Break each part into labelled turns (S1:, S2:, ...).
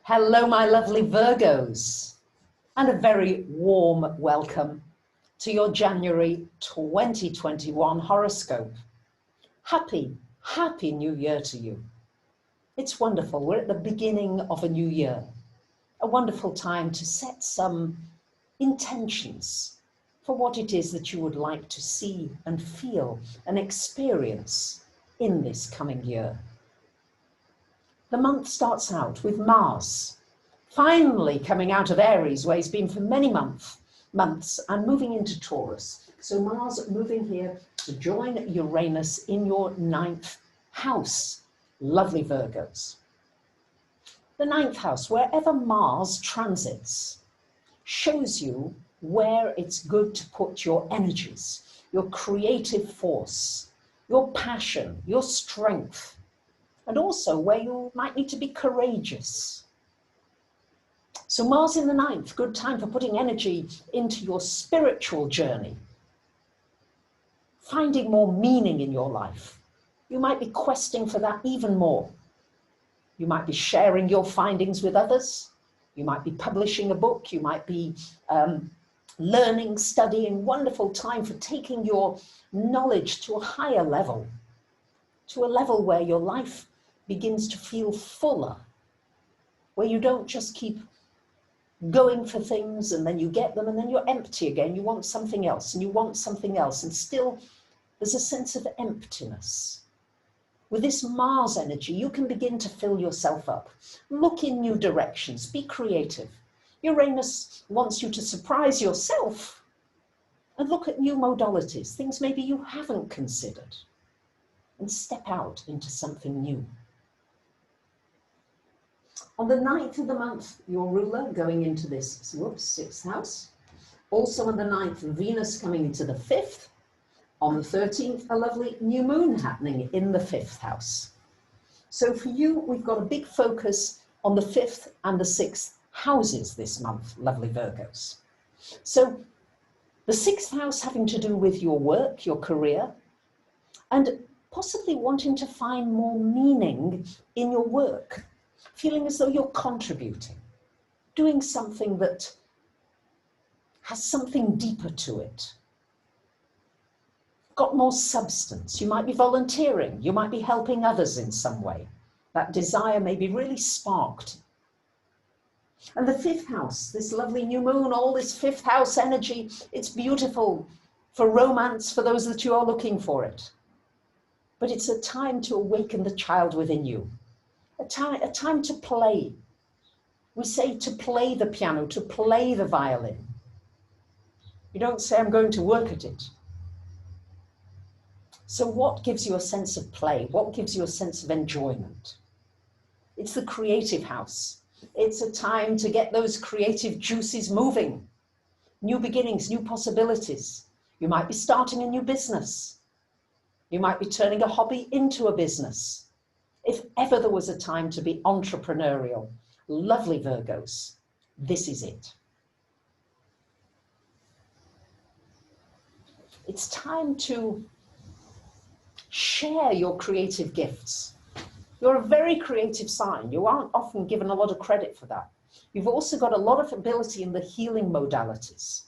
S1: Hello, my lovely Virgos, and a very warm welcome to your January 2021 horoscope. Happy New Year to you. It's wonderful. We're at the beginning of a new year, a wonderful time to set some intentions for what it is that you would like to see and feel and experience in this coming year. The month starts out with Mars finally coming out of Aries, where he's been for many months, and moving into Taurus. So Mars moving here to join Uranus in your 9th house. Lovely Virgos. The 9th house, wherever Mars transits, shows you where it's good to put your energies, your creative force, your passion, your strength, and also where you might need to be courageous. So Mars in the 9th, good time for putting energy into your spiritual journey, finding more meaning in your life. You might be questing for that even more. You might be sharing your findings with others. You might be publishing a book. You might be learning, studying. Wonderful time for taking your knowledge to a higher level, to a level where your life begins to feel fuller, where you don't just keep going for things and then you get them and then you're empty again. You want something else and you want something else, and still there's a sense of emptiness. With this Mars energy, you can begin to fill yourself up. Look in new directions, be creative. Uranus wants you to surprise yourself and look at new modalities, things maybe you haven't considered, and step out into something new. On the 9th of the month, your ruler going into this 6th house. Also on the 9th, Venus coming into the 5th. On the 13th, a lovely new moon happening in the 5th house. So for you, we've got a big focus on the 5th and the 6th houses this month, lovely Virgos. So the 6th house having to do with your work, your career, and possibly wanting to find more meaning in your work. Feeling as though you're contributing, doing something that has something deeper to it, got more substance. You might be volunteering, you might be helping others in some way. That desire may be really sparked. And the 5th house, this lovely new moon, all this 5th house energy, it's beautiful for romance, for those that you are looking for it. But it's a time to awaken the child within you. A time to play. We say to play the piano, to play the violin. You don't say, I'm going to work at it. So what gives you a sense of play? What gives you a sense of enjoyment? It's the creative house. It's a time to get those creative juices moving. New beginnings, new possibilities. You might be starting a new business. You might be turning a hobby into a business. If ever there was a time to be entrepreneurial, lovely Virgos, this is it. It's time to share your creative gifts. You're a very creative sign. You aren't often given a lot of credit for that. You've also got a lot of ability in the healing modalities.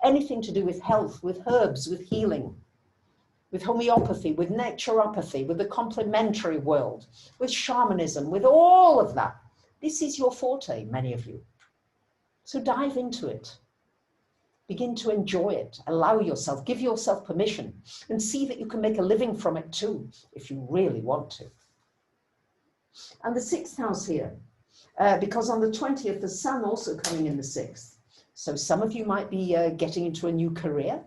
S1: Anything to do with health, with herbs, with healing, with homeopathy, with naturopathy, with the complementary world, with shamanism, with all of that. This is your forte, many of you. So dive into it. Begin to enjoy it. Allow yourself, give yourself permission, and see that you can make a living from it too, if you really want to. And the 6th house here, because on the 20th, the sun also coming in the 6th. So some of you might be getting into a new career.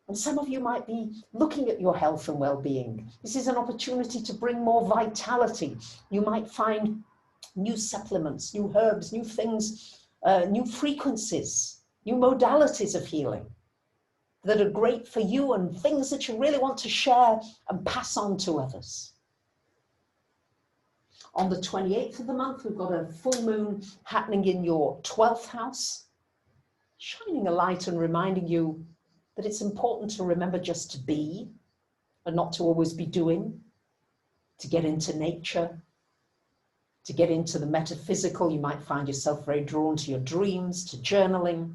S1: And some of you might be looking at your health and well-being. This is an opportunity to bring more vitality. You might find new supplements, new herbs, new things, new frequencies, new modalities of healing that are great for you and things that you really want to share and pass on to others. On the 28th of the month, we've got a full moon happening in your 12th house, shining a light and reminding you that it's important to remember just to be and not to always be doing, to get into nature, to get into the metaphysical. You might find yourself very drawn to your dreams, to journaling,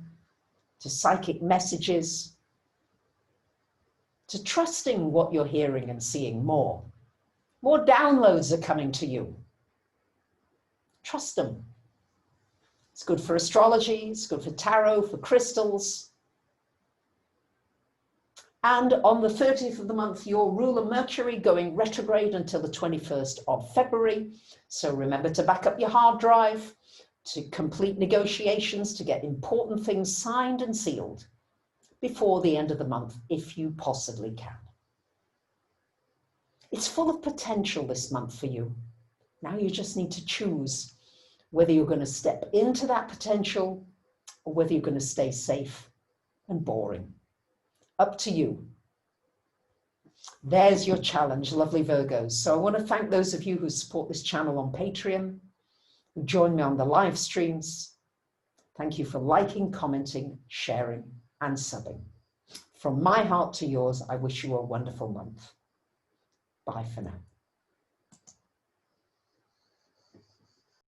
S1: to psychic messages, to trusting what you're hearing and seeing more. More downloads are coming to you. Trust them. It's good for astrology, it's good for tarot, for crystals. And on the 30th of the month, your ruler Mercury going retrograde until the 21st of February. So remember to back up your hard drive, to complete negotiations, to get important things signed and sealed before the end of the month, if you possibly can. It's full of potential this month for you. Now you just need to choose whether you're going to step into that potential or whether you're going to stay safe and boring. Up to you. There's your challenge, lovely Virgos. So I want to thank those of you who support this channel on Patreon, who join me on the live streams. Thank you for liking, commenting, sharing, and subbing. From my heart to yours, I wish you a wonderful month. Bye for now.